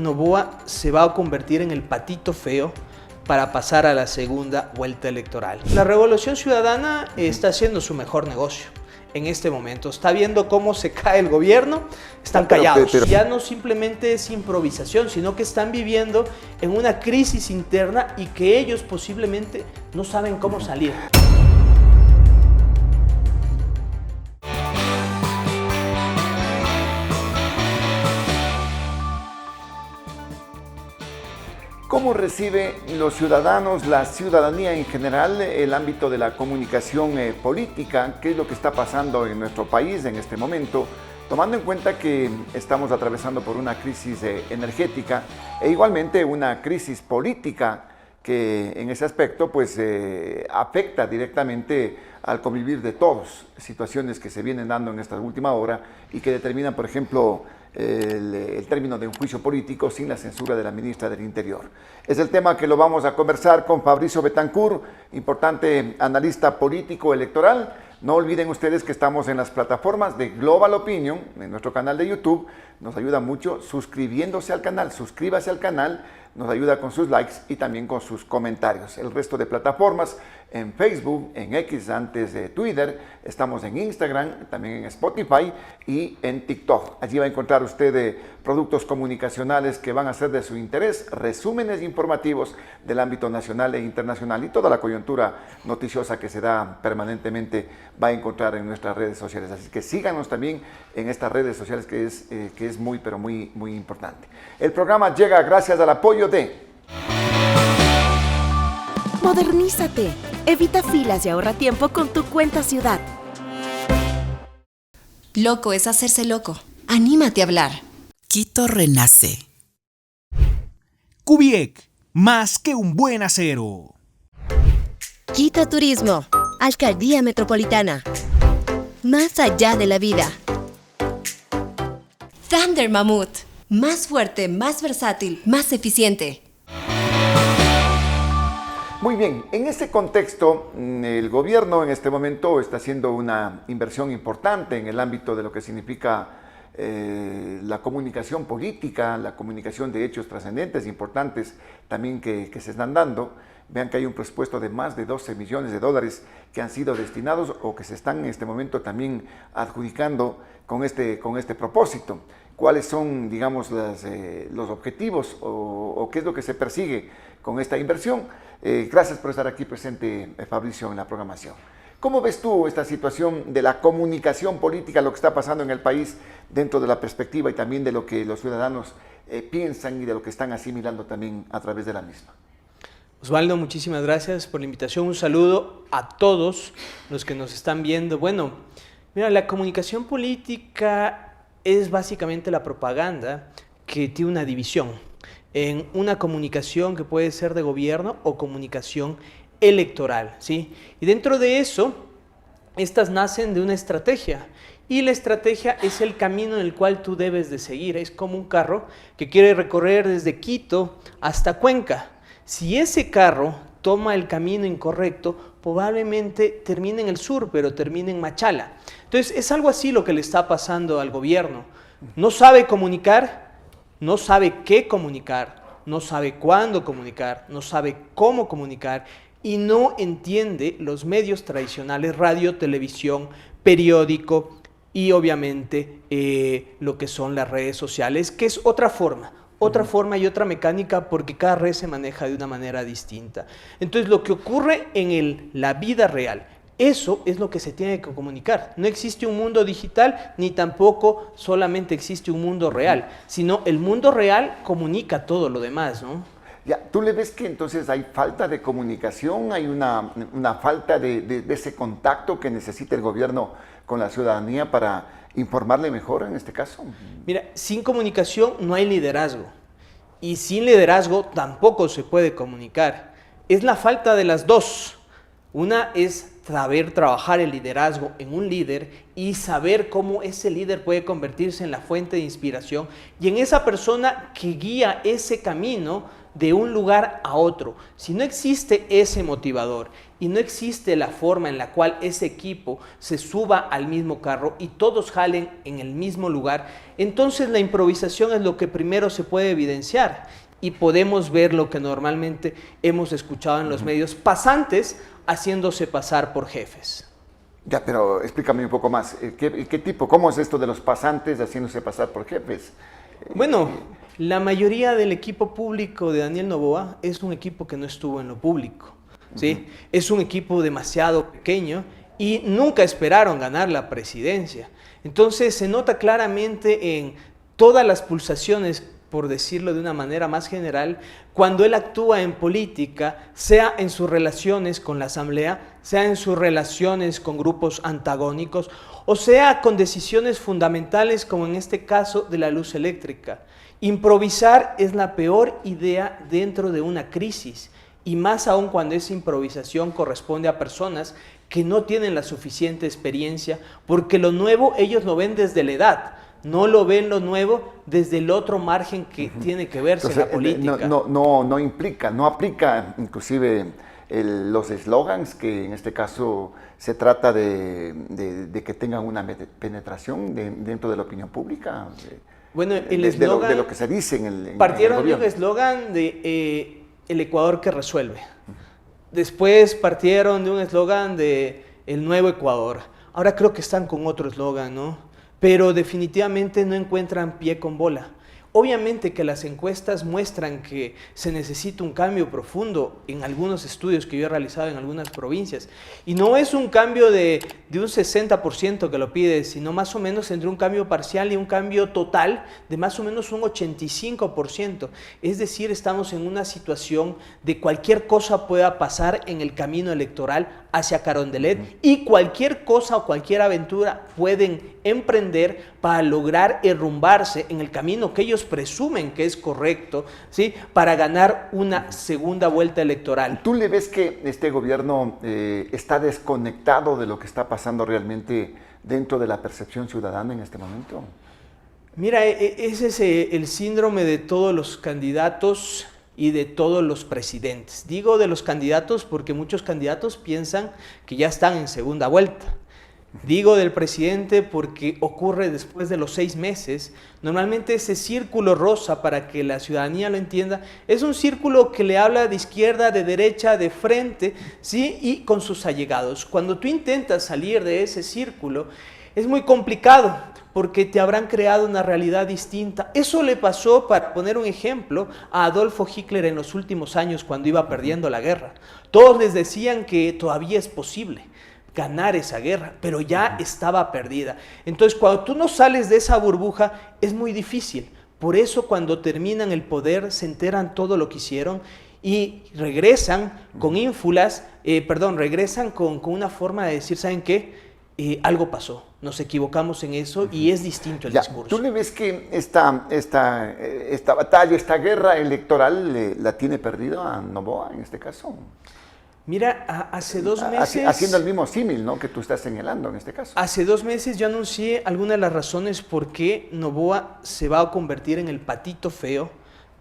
Noboa se va a convertir en el patito feo para pasar a la segunda vuelta electoral. La Revolución Ciudadana está haciendo su mejor negocio en este momento. Está viendo cómo se cae el gobierno, están callados. Ya no simplemente es improvisación, sino que están viviendo en una crisis interna y que ellos posiblemente no saben cómo salir. ¿Cómo recibe los ciudadanos, la ciudadanía en general, el ámbito de la comunicación política? ¿Qué es lo que está pasando en nuestro país en este momento? Tomando en cuenta que estamos atravesando por una crisis energética e igualmente una crisis política que en ese aspecto pues afecta directamente al convivir de todos, situaciones que se vienen dando en esta última hora y que determinan, por ejemplo, el término de un juicio político sin la censura de la ministra del Interior. Es el tema que lo vamos a conversar con Fabricio Betancourt, importante analista político electoral. No olviden ustedes que estamos en las plataformas de Global Opinion, en nuestro canal de YouTube. Nos ayuda mucho suscribiéndose al canal, suscríbase al canal, nos ayuda con sus likes y también con sus comentarios. El resto de plataformas, en Facebook, en X, antes de Twitter, estamos en Instagram, también en Spotify y en TikTok. Allí va a encontrar usted productos comunicacionales que van a ser de su interés, resúmenes informativos del ámbito nacional e internacional y toda la coyuntura noticiosa que se da permanentemente va a encontrar en nuestras redes sociales. Así que síganos también en estas redes sociales que es muy, pero muy importante. El programa llega gracias al apoyo de... Modernízate. Evita filas y ahorra tiempo con tu cuenta Ciudad. Loco es hacerse loco. Anímate a hablar. Quito renace. Cubiec, más que un buen acero. Quito Turismo. Alcaldía Metropolitana. Más allá de la vida. Thunder Mammoth. Más fuerte, más versátil, más eficiente. Muy bien, en este contexto, el gobierno en este momento está haciendo una inversión importante en el ámbito de lo que significa la comunicación política, la comunicación de hechos trascendentes, importantes también que se están dando. Vean que hay un presupuesto de más de 12 millones de dólares que han sido destinados o que se están en este momento también adjudicando con este propósito. ¿Cuáles son, digamos, los objetivos o qué es lo que se persigue con esta inversión? Gracias por estar aquí presente, Fabricio, en la programación. ¿Cómo ves tú esta situación de la comunicación política, lo que está pasando en el país dentro de la perspectiva y también de lo que los ciudadanos piensan y de lo que están asimilando también a través de la misma? Osvaldo, muchísimas gracias por la invitación. Un saludo a todos los que nos están viendo. Bueno, mira, la comunicación política es básicamente la propaganda que tiene una división en una comunicación que puede ser de gobierno o comunicación electoral, ¿sí? Y dentro de eso, estas nacen de una estrategia. Y la estrategia es el camino en el cual tú debes de seguir. Es como un carro que quiere recorrer desde Quito hasta Cuenca. Si ese carro toma el camino incorrecto, probablemente termine en el sur, pero termine en Machala. Entonces, es algo así lo que le está pasando al gobierno. No sabe comunicar, no sabe qué comunicar, no sabe cuándo comunicar, no sabe cómo comunicar y no entiende los medios tradicionales, radio, televisión, periódico y obviamente lo que son las redes sociales, que es otra forma y otra mecánica porque cada red se maneja de una manera distinta. Entonces, lo que ocurre en la vida real, eso es lo que se tiene que comunicar. No existe un mundo digital, ni tampoco solamente existe un mundo real, sino el mundo real comunica todo lo demás, ¿no? Ya, ¿tú le ves que entonces hay falta de comunicación, hay una falta de ese contacto que necesita el gobierno con la ciudadanía para informarle mejor en este caso? Mira, sin comunicación no hay liderazgo y sin liderazgo tampoco se puede comunicar. Es la falta de las dos. Una es saber trabajar el liderazgo en un líder y saber cómo ese líder puede convertirse en la fuente de inspiración y en esa persona que guía ese camino de un lugar a otro. Si no existe ese motivador y no existe la forma en la cual ese equipo se suba al mismo carro y todos jalen en el mismo lugar, entonces la improvisación es lo que primero se puede evidenciar y podemos ver lo que normalmente hemos escuchado en los medios, pasantes haciéndose pasar por jefes. Ya, pero explícame un poco más. ¿Qué tipo? ¿Cómo es esto de los pasantes haciéndose pasar por jefes? Bueno, la mayoría del equipo público de Daniel Noboa es un equipo que no estuvo en lo público, ¿sí? Es un equipo demasiado pequeño y nunca esperaron ganar la presidencia. Entonces se nota claramente en todas las pulsaciones, por decirlo de una manera más general, cuando él actúa en política, sea en sus relaciones con la Asamblea, sea en sus relaciones con grupos antagónicos, o sea con decisiones fundamentales como en este caso de la luz eléctrica. Improvisar es la peor idea dentro de una crisis, y más aún cuando esa improvisación corresponde a personas que no tienen la suficiente experiencia, porque lo nuevo ellos lo ven desde la edad, no lo ven lo nuevo desde el otro margen que tiene que verse. Entonces, la política. No aplica inclusive los eslogans, que en este caso se trata de que tengan una penetración dentro de la opinión pública. Bueno, el eslogan... De lo que se dice en el partieron gobierno. De un eslogan de el Ecuador que resuelve. Después partieron de un eslogan de el nuevo Ecuador. Ahora creo que están con otro eslogan, ¿no? Pero definitivamente no encuentran pie con bola. Obviamente que las encuestas muestran que se necesita un cambio profundo en algunos estudios que yo he realizado en algunas provincias. Y no es un cambio de un 60% que lo pide, sino más o menos entre un cambio parcial y un cambio total de más o menos un 85%. Es decir, estamos en una situación de cualquier cosa pueda pasar en el camino electoral hacia Carondelet y cualquier cosa o cualquier aventura pueden emprender para lograr derrumbarse en el camino que ellos presumen que es correcto, ¿sí? Para ganar una segunda vuelta electoral. ¿Tú le ves que este gobierno está desconectado de lo que está pasando realmente dentro de la percepción ciudadana en este momento? Mira, ese es el síndrome de todos los candidatos y de todos los presidentes. Digo de los candidatos porque muchos candidatos piensan que ya están en segunda vuelta. Digo del presidente porque ocurre después de los 6 meses. Normalmente ese círculo rosa, para que la ciudadanía lo entienda, es un círculo que le habla de izquierda, de derecha, de frente, ¿sí? Y con sus allegados. Cuando tú intentas salir de ese círculo, es muy complicado, porque te habrán creado una realidad distinta. Eso le pasó, para poner un ejemplo, a Adolfo Hitler en los últimos años cuando iba perdiendo la guerra. Todos les decían que todavía es posible ganar esa guerra, pero ya estaba perdida. Entonces, cuando tú no sales de esa burbuja, es muy difícil. Por eso, cuando terminan el poder, se enteran todo lo que hicieron y regresan con ínfulas, regresan con una forma de decir, ¿saben qué? Algo pasó, nos equivocamos en eso y es distinto el discurso. ¿Tú le ves que esta batalla, esta guerra electoral la tiene perdida a Noboa en este caso? Mira, hace 2 meses... Haciendo el mismo símil, ¿no?, que tú estás señalando en este caso. Hace 2 meses yo anuncié algunas de las razones por qué Noboa se va a convertir en el patito feo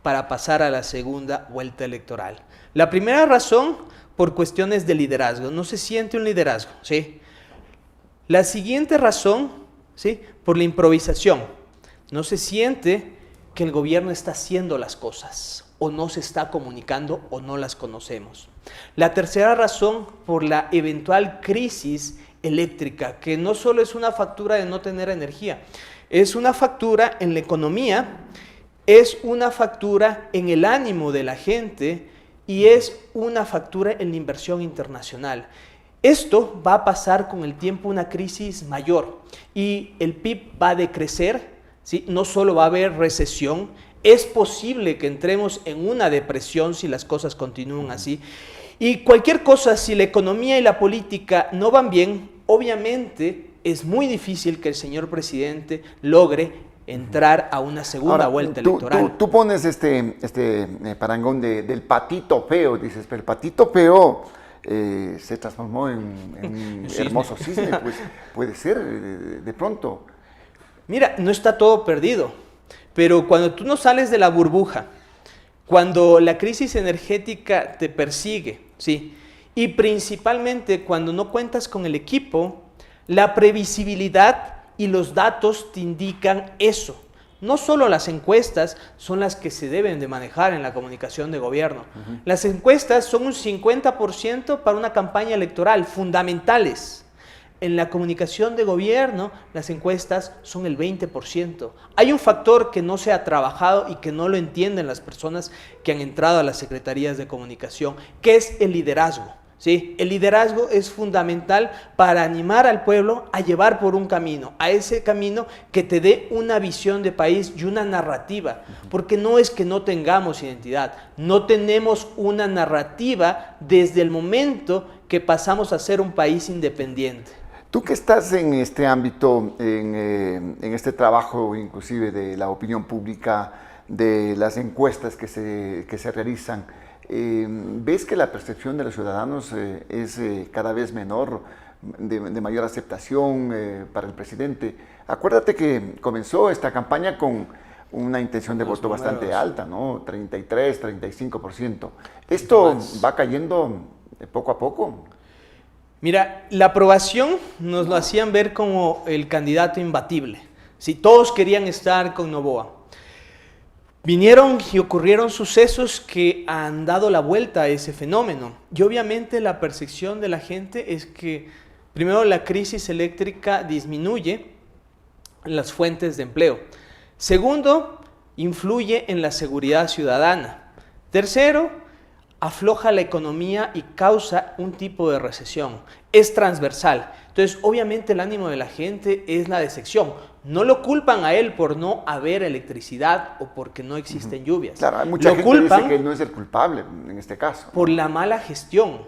para pasar a la segunda vuelta electoral. La primera razón, por cuestiones de liderazgo. No se siente un liderazgo, ¿sí? La siguiente razón, ¿sí?, por la improvisación. No se siente que el gobierno está haciendo las cosas, o no se está comunicando, o no las conocemos. La tercera razón, por la eventual crisis eléctrica, que no solo es una factura de no tener energía, es una factura en la economía, es una factura en el ánimo de la gente y es una factura en la inversión internacional. Esto va a pasar con el tiempo una crisis mayor y el PIB va a decrecer, ¿sí? No solo va a haber recesión, es posible que entremos en una depresión si las cosas continúan así. Y cualquier cosa, si la economía y la política no van bien, obviamente es muy difícil que el señor presidente logre entrar a una segunda vuelta electoral. Tú pones este parangón del patito feo, dices, pero el patito feo se transformó en un Cisne. hermoso cisne, pues puede ser de pronto. Mira, no está todo perdido, pero cuando tú no sales de la burbuja, cuando la crisis energética te persigue, ¿sí? Y principalmente cuando no cuentas con el equipo, la previsibilidad y los datos te indican eso. No solo las encuestas son las que se deben de manejar en la comunicación de gobierno. Las encuestas son un 50% para una campaña electoral, fundamentales. En la comunicación de gobierno, las encuestas son el 20%. Hay un factor que no se ha trabajado y que no lo entienden las personas que han entrado a las secretarías de comunicación, que es el liderazgo. ¿Sí? El liderazgo es fundamental para animar al pueblo a llevar por un camino, a ese camino que te dé una visión de país y una narrativa, porque no es que no tengamos identidad, no tenemos una narrativa desde el momento que pasamos a ser un país independiente. Tú que estás en este ámbito, en este trabajo inclusive de la opinión pública, de las encuestas que se realizan, ¿ves que la percepción de los ciudadanos es cada vez menor, de mayor aceptación para el presidente? Acuérdate que comenzó esta campaña con una intención de voto bastante alta, ¿no? 33, 35%. ¿Esto va cayendo poco a poco? Mira, la aprobación nos lo hacían ver como el candidato imbatible. Si todos querían estar con Noboa. Vinieron y ocurrieron sucesos que han dado la vuelta a ese fenómeno. Y obviamente la percepción de la gente es que, primero, la crisis eléctrica disminuye las fuentes de empleo. Segundo, influye en la seguridad ciudadana. Tercero, afloja la economía y causa un tipo de recesión. Es transversal. Entonces, obviamente el ánimo de la gente es la decepción. No lo culpan a él por no haber electricidad o porque no existen lluvias. Claro, hay mucha gente que dice que él no es el culpable en este caso. Por la mala gestión.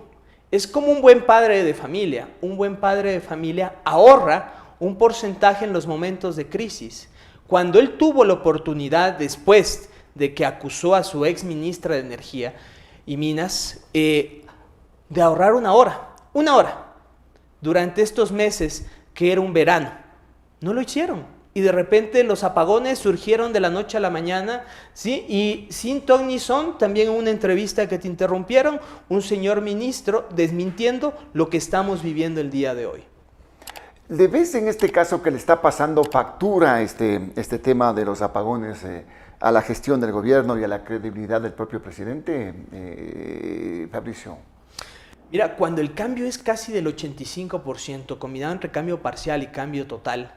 Es como un buen padre de familia. Un buen padre de familia ahorra un porcentaje en los momentos de crisis. Cuando él tuvo la oportunidad, después de que acusó a su ex ministra de Energía y Minas, de ahorrar una hora, durante estos meses que era un verano. No lo hicieron. Y de repente los apagones surgieron de la noche a la mañana, ¿sí? Y sin ton ni son, también en una entrevista que te interrumpieron, un señor ministro desmintiendo lo que estamos viviendo el día de hoy. ¿Le ves en este caso que le está pasando factura este tema de los apagones a la gestión del gobierno y a la credibilidad del propio presidente, Fabricio? Mira, cuando el cambio es casi del 85%, combinado entre cambio parcial y cambio total,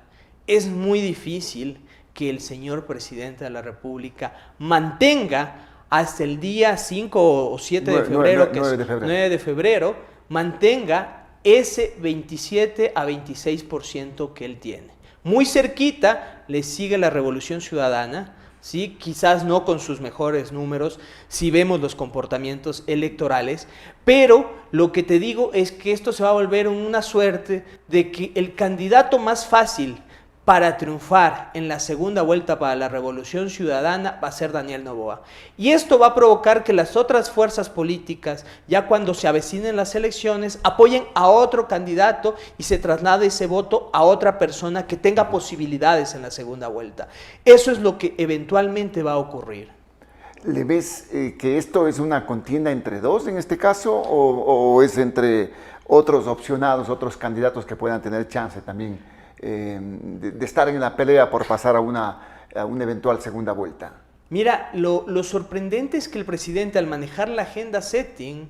es muy difícil que el señor presidente de la República mantenga hasta el día 5 o 7 de febrero, 9 de febrero, mantenga ese 27 a 26% que él tiene. Muy cerquita le sigue la Revolución Ciudadana, ¿sí? Quizás no con sus mejores números, si vemos los comportamientos electorales, pero lo que te digo es que esto se va a volver una suerte de que el candidato más fácil para triunfar en la segunda vuelta para la Revolución Ciudadana va a ser Daniel Noboa. Y esto va a provocar que las otras fuerzas políticas, ya cuando se avecinen las elecciones, apoyen a otro candidato y se traslade ese voto a otra persona que tenga posibilidades en la segunda vuelta. Eso es lo que eventualmente va a ocurrir. ¿Le ves que esto es una contienda entre dos en este caso o es entre otros opcionados, otros candidatos que puedan tener chance también de estar en la pelea por pasar a una eventual segunda vuelta? Mira, lo sorprendente es que el presidente, al manejar la agenda setting,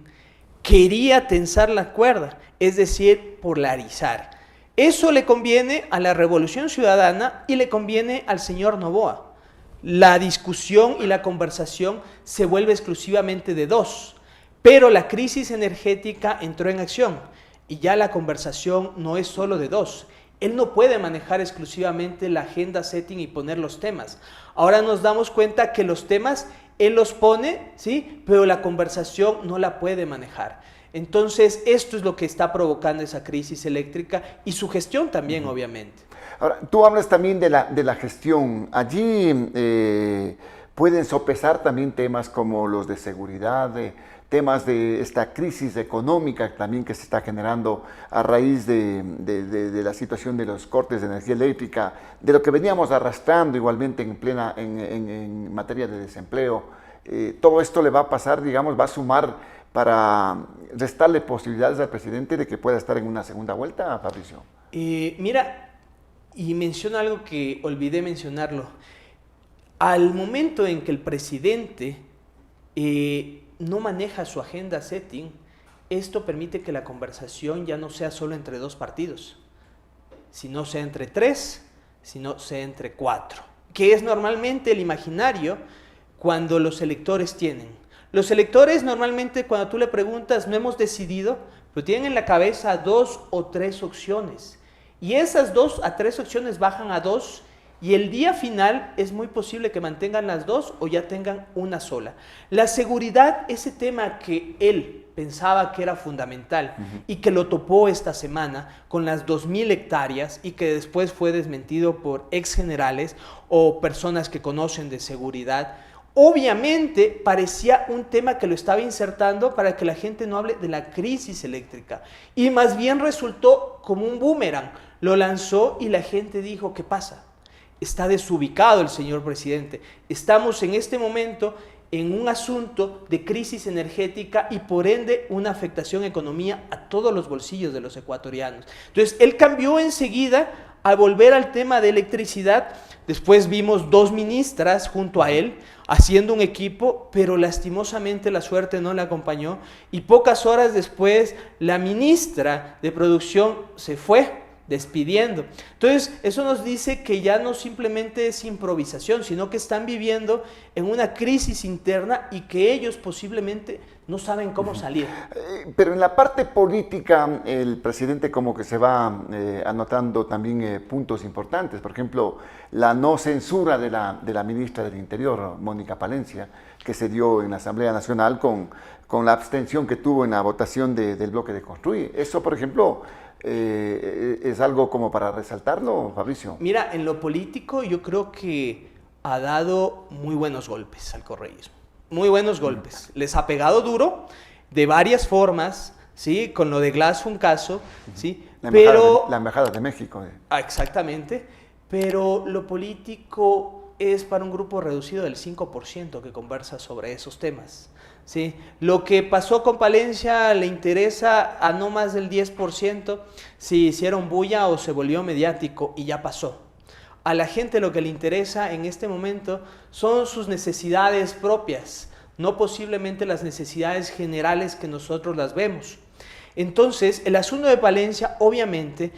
quería tensar la cuerda, es decir, polarizar. Eso le conviene a la Revolución Ciudadana y le conviene al señor Noboa. La discusión y la conversación se vuelve exclusivamente de dos, pero la crisis energética entró en acción y ya la conversación no es solo de dos. Él no puede manejar exclusivamente la agenda setting y poner los temas. Ahora nos damos cuenta que los temas él los pone, ¿sí? Pero la conversación no la puede manejar. Entonces, esto es lo que está provocando esa crisis eléctrica y su gestión también, obviamente. Ahora, tú hablas también de la gestión. Allí, pueden sopesar también temas como los de seguridad, temas de esta crisis económica también que se está generando a raíz de la situación de los cortes de energía eléctrica, de lo que veníamos arrastrando igualmente en materia de desempleo. Todo esto le va a pasar, digamos, va a sumar para restarle posibilidades al presidente de que pueda estar en una segunda vuelta, Fabricio. Mira, y menciona algo que olvidé mencionarlo. Al momento en que el presidente no maneja su agenda setting, esto permite que la conversación ya no sea solo entre dos partidos, sino sea entre tres, sino sea entre cuatro, que es normalmente el imaginario cuando los electores tienen. Los electores normalmente cuando tú le preguntas, no hemos decidido, pero tienen en la cabeza 2 o 3 opciones. Y esas 2 a 3 opciones bajan a 2 y el día final es muy posible que mantengan las 2 o ya tengan una sola. La seguridad, ese tema que él pensaba que era fundamental y que lo topó esta semana con las 2.000 hectáreas y que después fue desmentido por ex generales o personas que conocen de seguridad, obviamente parecía un tema que lo estaba insertando para que la gente no hable de la crisis eléctrica y más bien resultó como un boomerang. Lo lanzó y la gente dijo, ¿qué pasa? Está desubicado el señor presidente. Estamos en este momento en un asunto de crisis energética y por ende una afectación económica a todos los bolsillos de los ecuatorianos. Entonces, él cambió enseguida al volver al tema de electricidad. Después vimos 2 ministras junto a él haciendo un equipo, pero lastimosamente la suerte no le acompañó y pocas horas después la ministra de producción se fue despidiendo. Entonces, eso nos dice que ya no simplemente es improvisación, sino que están viviendo en una crisis interna y que ellos posiblemente no saben cómo salir. Pero en la parte política, el presidente como que se va anotando también puntos importantes. Por ejemplo, la no censura de la ministra del Interior, Mónica Palencia, que se dio en la Asamblea Nacional con la abstención que tuvo en la votación del bloque de Construir. Eso, por ejemplo, ¿es algo como para resaltarlo, Fabricio? Mira, en lo político yo creo que ha dado muy buenos golpes al correísmo. Muy buenos golpes. Les ha pegado duro, de varias formas, ¿sí? Con lo de Glass fue un caso, ¿sí? La pero Embajada de México. Exactamente. Pero lo político es para un grupo reducido del 5% que conversa sobre esos temas. ¿Sí? Lo que pasó con Palencia le interesa a no más del 10% si hicieron bulla o se volvió mediático y ya pasó. A la gente lo que le interesa en este momento son sus necesidades propias, no posiblemente las necesidades generales que nosotros las vemos. Entonces, el asunto de Palencia obviamente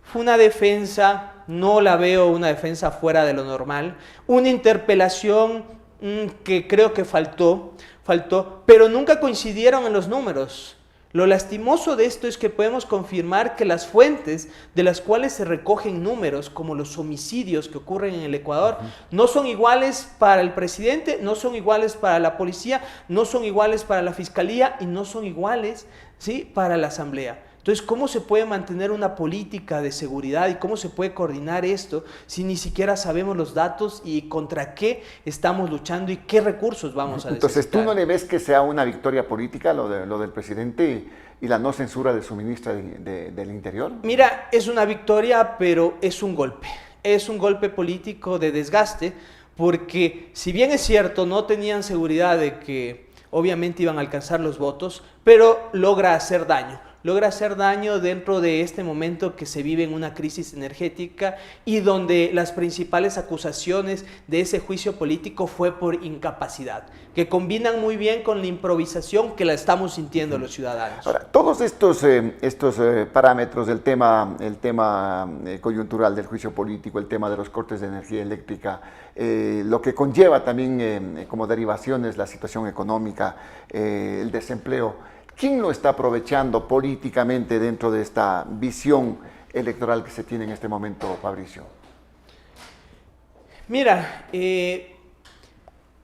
fue una defensa, no la veo una defensa fuera de lo normal, una interpelación que creo que faltó, pero nunca coincidieron en los números. Lo lastimoso de esto es que podemos confirmar que las fuentes de las cuales se recogen números, como los homicidios que ocurren en el Ecuador, no son iguales para el presidente, no son iguales para la policía, no son iguales para la fiscalía y no son iguales, ¿sí?, para la asamblea. Entonces, ¿cómo se puede mantener una política de seguridad y cómo se puede coordinar esto si ni siquiera sabemos los datos y contra qué estamos luchando y qué recursos vamos a necesitar? Entonces, ¿tú no le ves que sea una victoria política lo del presidente y la no censura de su ministra del Interior? Mira, es una victoria, pero es un golpe. Es un golpe político de desgaste porque, si bien es cierto, no tenían seguridad de que obviamente iban a alcanzar los votos, pero logra hacer daño dentro de este momento que se vive en una crisis energética y donde las principales acusaciones de ese juicio político fue por incapacidad, que combinan muy bien con la improvisación que la estamos sintiendo los ciudadanos. Ahora, todos estos parámetros del tema coyuntural del juicio político, el tema de los cortes de energía eléctrica, lo que conlleva también como derivaciones la situación económica, el desempleo, ¿quién lo está aprovechando políticamente dentro de esta visión electoral que se tiene en este momento, Fabricio? Mira,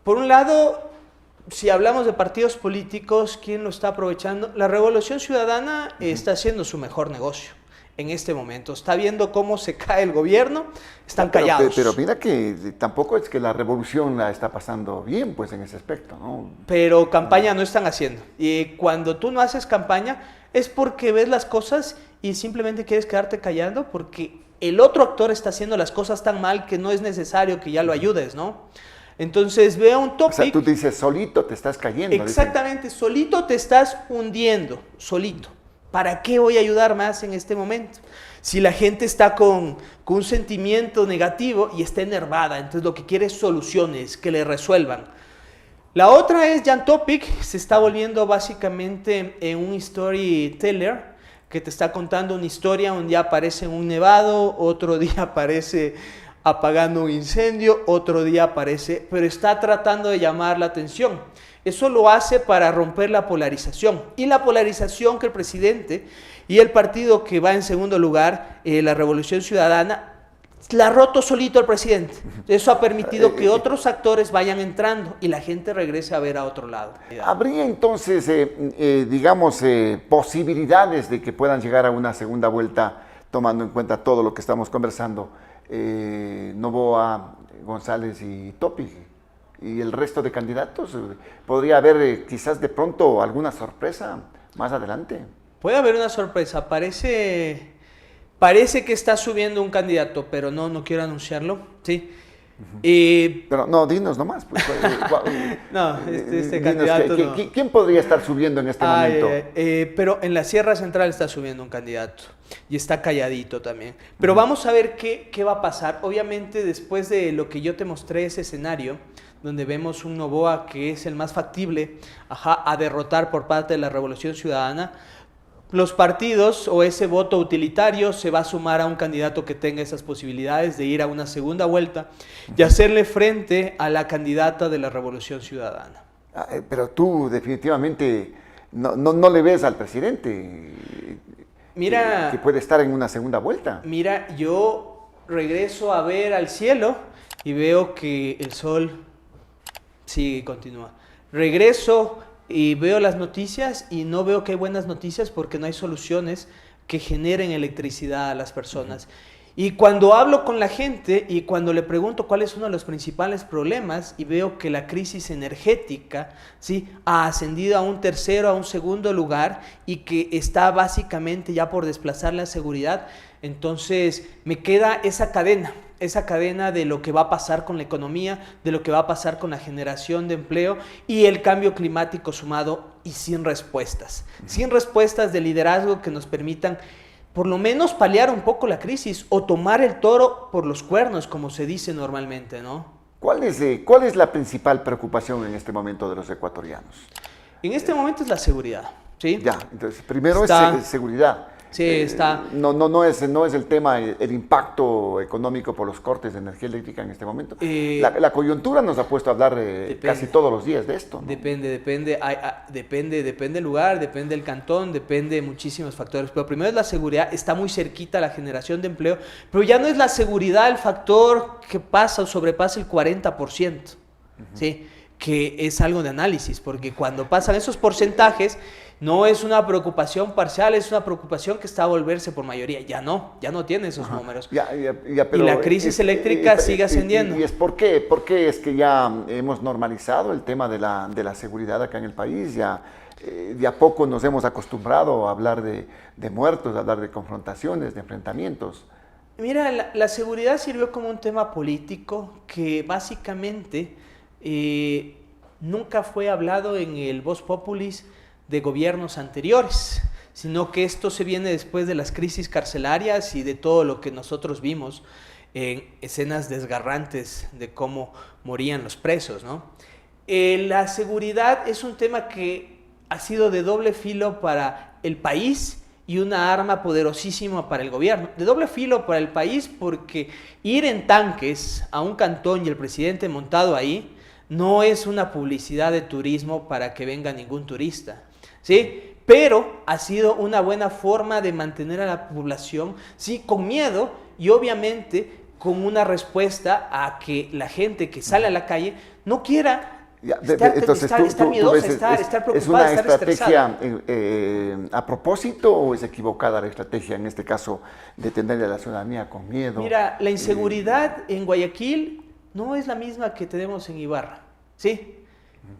por un lado, si hablamos de partidos políticos, ¿quién lo está aprovechando? La Revolución Ciudadana está haciendo su mejor negocio. en este momento. Está viendo cómo se cae el gobierno, están callados. Pero mira que tampoco es que la revolución la está pasando bien, pues, en ese aspecto, ¿no? Pero campaña no están haciendo. Y cuando tú no haces campaña es porque ves las cosas y simplemente quieres quedarte callando porque el otro actor está haciendo las cosas tan mal que no es necesario que ya lo ayudes, ¿no? Entonces veo un topic. O sea, tú dices, solito te estás cayendo. Exactamente, dicen. Solito te estás hundiendo, solito. ¿Para qué voy a ayudar más en este momento? Si la gente está con un sentimiento negativo y está enervada, entonces lo que quiere es soluciones, que le resuelvan. La otra es Jan Topic, se está volviendo básicamente en un storyteller que te está contando una historia, un día aparece en un nevado, otro día aparece apagando un incendio, otro día aparece, pero está tratando de llamar la atención. Eso lo hace para romper la polarización. Y la polarización que el presidente y el partido que va en segundo lugar, la Revolución Ciudadana, la ha roto solito el presidente. Eso ha permitido que otros actores vayan entrando y la gente regrese a ver a otro lado. ¿Habría entonces, digamos, posibilidades de que puedan llegar a una segunda vuelta, tomando en cuenta todo lo que estamos conversando? Noboa, González y Topic y el resto de candidatos, ¿podría haber quizás de pronto alguna sorpresa más adelante? Puede haber una sorpresa, parece que está subiendo un candidato, pero no quiero anunciarlo, ¿sí? Pero no, dinos nomás. Pues, no, este candidato no. ¿Quién podría estar subiendo en este momento? Pero en la Sierra Central está subiendo un candidato y está calladito también. Pero vamos a ver qué va a pasar. Obviamente después de lo que yo te mostré, ese escenario, donde vemos un Noboa que es el más factible a derrotar por parte de la Revolución Ciudadana, los partidos o ese voto utilitario se va a sumar a un candidato que tenga esas posibilidades de ir a una segunda vuelta y hacerle frente a la candidata de la Revolución Ciudadana. Pero tú definitivamente no le ves al presidente que puede estar en una segunda vuelta. Mira, yo regreso a ver al cielo y veo que el sol sigue y continúa. Regreso y veo las noticias y no veo que hay buenas noticias porque no hay soluciones que generen electricidad a las personas. Y cuando hablo con la gente y cuando le pregunto cuál es uno de los principales problemas y veo que la crisis energética, ¿sí?, ha ascendido a un tercero, a un segundo lugar y que está básicamente ya por desplazar la seguridad, entonces me queda esa cadena de lo que va a pasar con la economía, de lo que va a pasar con la generación de empleo y el cambio climático sumado y sin respuestas de liderazgo que nos permitan por lo menos paliar un poco la crisis o tomar el toro por los cuernos, como se dice normalmente, ¿no? ¿Cuál es la principal preocupación en este momento de los ecuatorianos? En este momento es la seguridad, ¿sí? Ya, entonces primero es seguridad. Sí, está. No es el tema, el impacto económico por los cortes de energía eléctrica en este momento. La coyuntura nos ha puesto a hablar casi todos los días de esto, ¿no? Depende del lugar, depende del cantón, depende de muchísimos factores. Pero primero es la seguridad, está muy cerquita la generación de empleo, pero ya no es la seguridad el factor que pasa o sobrepasa el 40%, ¿sí? Que es algo de análisis, porque cuando pasan esos porcentajes, no es una preocupación parcial, es una preocupación que está a volverse por mayoría. Ya no tiene esos números. Pero y la crisis eléctrica sigue ascendiendo. ¿Y es por qué? Porque es que ya hemos normalizado el tema de la seguridad acá en el país. Ya de a poco nos hemos acostumbrado a hablar de muertos, a hablar de confrontaciones, de enfrentamientos. Mira, la seguridad sirvió como un tema político que básicamente nunca fue hablado en el Vox Populis de gobiernos anteriores, sino que esto se viene después de las crisis carcelarias y de todo lo que nosotros vimos en escenas desgarrantes de cómo morían los presos, ¿no? La seguridad es un tema que ha sido de doble filo para el país y una arma poderosísima para el gobierno. De doble filo para el país porque ir en tanques a un cantón y el presidente montado ahí no es una publicidad de turismo para que venga ningún turista, ¿sí? Pero ha sido una buena forma de mantener a la población, sí, con miedo y obviamente con una respuesta a que la gente que sale a la calle no quiera Entonces, estar miedosa, ves, estar preocupada, ¿es una estar estrategia a propósito o es equivocada la estrategia, en este caso, de tenerle a la ciudadanía con miedo? Mira, la inseguridad en Guayaquil no es la misma que tenemos en Ibarra, ¿sí?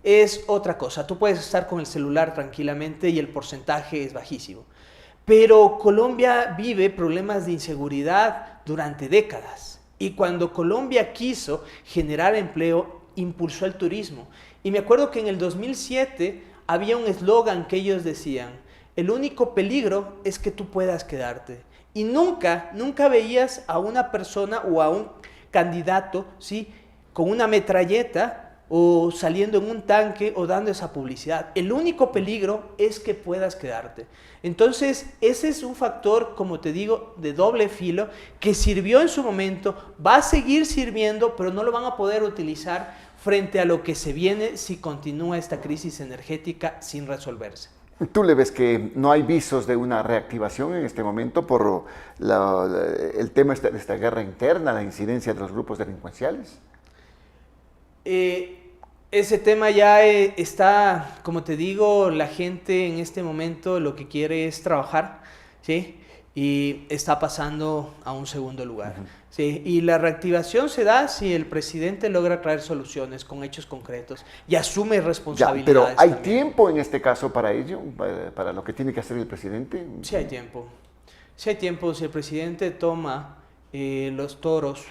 Es otra cosa. Tú puedes estar con el celular tranquilamente y el porcentaje es bajísimo. Pero Colombia vive problemas de inseguridad durante décadas. Y cuando Colombia quiso generar empleo, impulsó el turismo. Y me acuerdo que en el 2007 había un eslogan que ellos decían: el único peligro es que tú puedas quedarte. Y nunca veías a una persona o a un candidato, ¿sí?, con una metralleta o saliendo en un tanque o dando esa publicidad. El único peligro es que puedas quedarte. Entonces, ese es un factor, como te digo, de doble filo, que sirvió en su momento, va a seguir sirviendo, pero no lo van a poder utilizar frente a lo que se viene si continúa esta crisis energética sin resolverse. ¿Tú le ves que no hay visos de una reactivación en este momento por el tema de esta guerra interna, la incidencia de los grupos delincuenciales? Ese tema ya está, como te digo, la gente en este momento lo que quiere es trabajar, ¿sí? Y está pasando a un segundo lugar, ¿sí? Y la reactivación se da si el presidente logra traer soluciones con hechos concretos y asume responsabilidades. Pero ¿hay también tiempo en este caso para ello, para lo que tiene que hacer el presidente? Sí hay tiempo. Sí hay tiempo. Si el presidente toma los toros,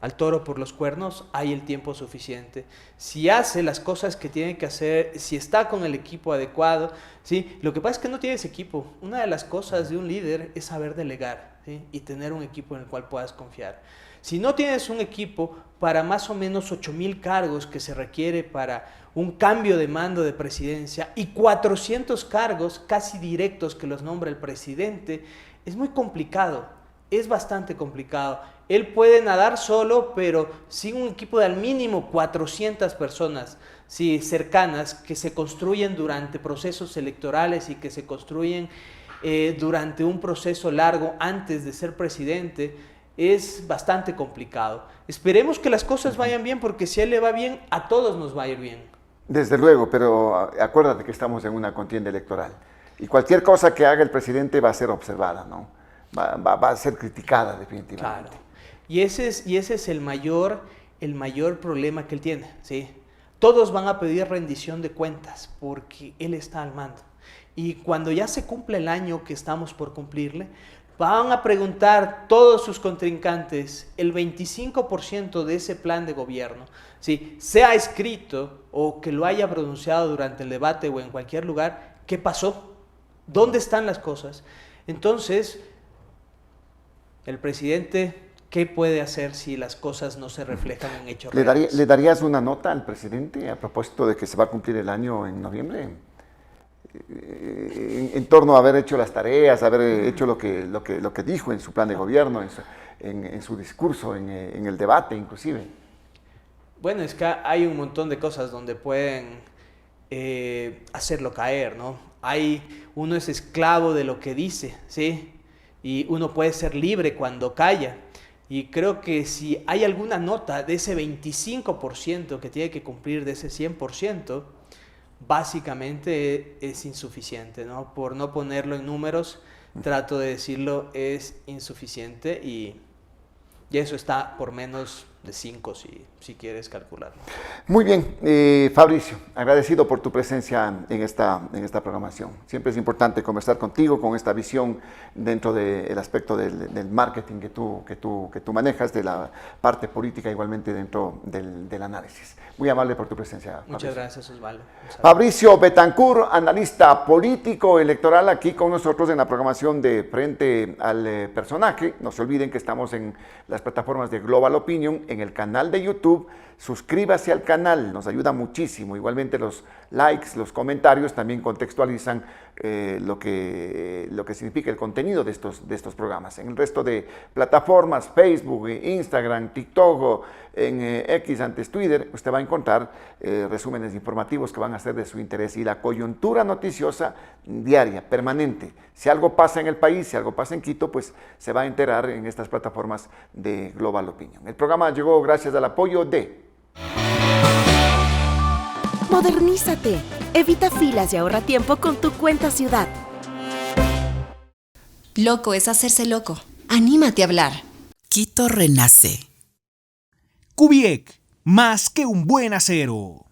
al toro por los cuernos, hay el tiempo suficiente. Si hace las cosas que tiene que hacer, si está con el equipo adecuado, ¿sí? Lo que pasa es que no tienes equipo. Una de las cosas de un líder es saber delegar, ¿sí?, y tener un equipo en el cual puedas confiar. Si no tienes un equipo para más o menos 8,000 cargos que se requiere para un cambio de mando de presidencia y 400 cargos casi directos que los nombra el presidente, es muy complicado, es bastante complicado. Él puede nadar solo, pero sin un equipo de al mínimo 400 personas, sí, cercanas, que se construyen durante procesos electorales y que se construyen durante un proceso largo antes de ser presidente, es bastante complicado. Esperemos que las cosas vayan bien, porque si a él le va bien, a todos nos va a ir bien. Desde luego, pero acuérdate que estamos en una contienda electoral y cualquier cosa que haga el presidente va a ser observada, ¿no? Va a ser criticada definitivamente. Claro. Y ese es el mayor problema que él tiene, ¿sí? Todos van a pedir rendición de cuentas porque él está al mando. Y cuando ya se cumple el año que estamos por cumplirle, van a preguntar todos sus contrincantes el 25% de ese plan de gobierno, ¿sí?, sea escrito o que lo haya pronunciado durante el debate o en cualquier lugar, ¿qué pasó? ¿Dónde están las cosas? Entonces, el presidente, ¿qué puede hacer si las cosas no se reflejan en hechos reales? ¿Le darías una nota al presidente a propósito de que se va a cumplir el año en noviembre? En torno a haber hecho las tareas, haber hecho lo que dijo en su plan de gobierno, en su discurso, en el debate inclusive. Bueno, es que hay un montón de cosas donde pueden hacerlo caer, ¿no? Uno es esclavo de lo que dice, ¿sí? Y uno puede ser libre cuando calla. Y creo que si hay alguna nota de ese 25% que tiene que cumplir de ese 100%, básicamente es insuficiente, ¿no? Por no ponerlo en números, trato de decirlo, es insuficiente y eso está por menos de 5 si quieres calcularlo. Muy bien, Fabricio, agradecido por tu presencia en esta programación. Siempre es importante conversar contigo con esta visión dentro del aspecto del marketing que tú manejas, de la parte política igualmente dentro del análisis. Muy amable por tu presencia, Fabricio. Muchas gracias, Osvaldo. Fabricio Betancourt, analista político electoral, aquí con nosotros en la programación de Frente al Personaje. No se olviden que estamos en las plataformas de Global Opinion, en el canal de YouTube. Suscríbase al canal, nos ayuda muchísimo. Igualmente los likes, los comentarios también contextualizan lo que significa el contenido de estos programas. En el resto de plataformas, Facebook, Instagram, TikTok, en X, antes Twitter, usted va a encontrar resúmenes informativos que van a ser de su interés y la coyuntura noticiosa diaria, permanente. Si algo pasa en el país, si algo pasa en Quito, pues se va a enterar en estas plataformas de Global Opinion. El programa llegó gracias al apoyo de Modernízate. Evita filas y ahorra tiempo con tu cuenta Ciudad. Loco es hacerse loco. Anímate a hablar. Quito renace. Cubiec, más que un buen acero.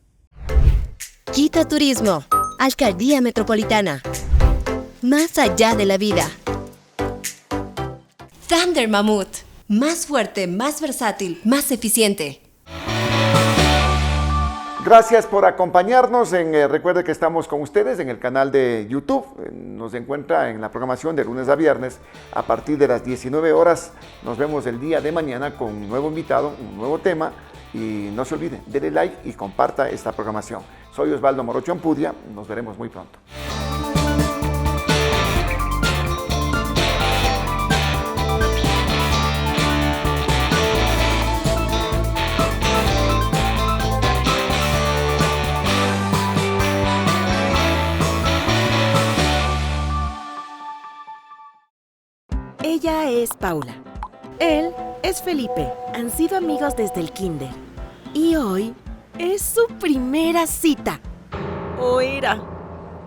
Quito Turismo. Alcaldía Metropolitana. Más allá de la vida. Thunder Mammoth. Más fuerte, más versátil, más eficiente. Gracias por acompañarnos. Recuerde que estamos con ustedes en el canal de YouTube. Nos encuentra en la programación de lunes a viernes a partir de las 19 horas. Nos vemos el día de mañana con un nuevo invitado, un nuevo tema. Y no se olvide, denle like y comparta esta programación. Soy Osvaldo Morocho Ampudia. Nos veremos muy pronto. Ella es Paula. Él es Felipe. Han sido amigos desde el kinder. Y hoy es su primera cita. O era.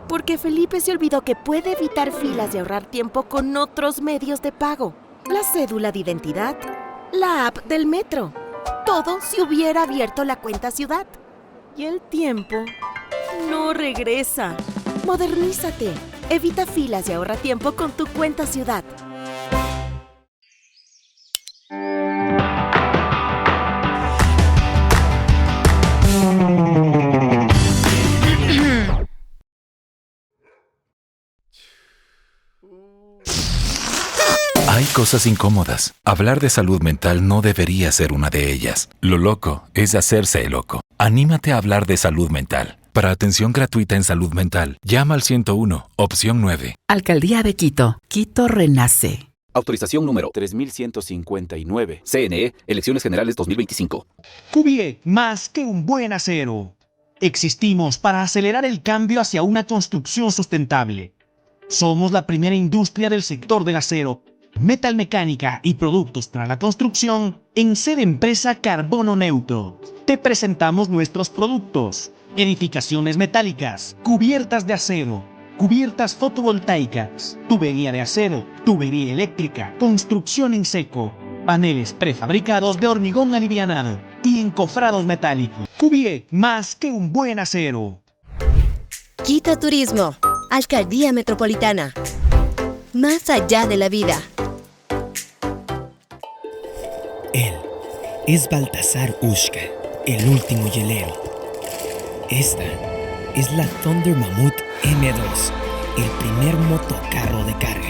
Porque Felipe se olvidó que puede evitar filas y ahorrar tiempo con otros medios de pago. La cédula de identidad, la app del metro. Todo si hubiera abierto la cuenta Ciudad. Y el tiempo no regresa. Modernízate. Evita filas y ahorra tiempo con tu cuenta Ciudad. Hay cosas incómodas. Hablar de salud mental no debería ser una de ellas. Lo loco es hacerse el loco. Anímate a hablar de salud mental. Para atención gratuita en salud mental, llama al 101, opción 9. Alcaldía de Quito. Quito renace. Autorización número 3159. CNE, Elecciones Generales 2025. Cubiec, más que un buen acero. Existimos para acelerar el cambio hacia una construcción sustentable. Somos la primera industria del sector del acero, metalmecánica y productos para la construcción en ser empresa carbono neutro. Te presentamos nuestros productos: edificaciones metálicas, cubiertas de acero, cubiertas fotovoltaicas, tubería de acero, tubería eléctrica, construcción en seco, paneles prefabricados de hormigón alivianado y encofrados metálicos. Cubiec, más que un buen acero. Quito Turismo. Alcaldía Metropolitana. Más allá de la vida. Él es Baltasar Ushka, el último hielero. Esta es la Thunder Mammoth M2, el primer motocarro de carga.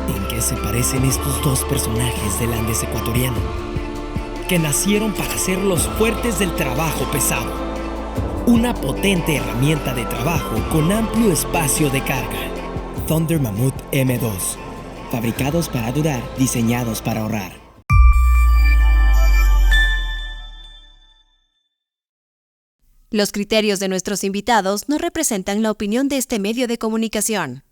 ¿En qué se parecen estos dos personajes del Andes ecuatoriano? Que nacieron para ser los fuertes del trabajo pesado. Una potente herramienta de trabajo con amplio espacio de carga. Thunder Mammoth M2. Fabricados para durar, diseñados para ahorrar. Los criterios de nuestros invitados no representan la opinión de este medio de comunicación.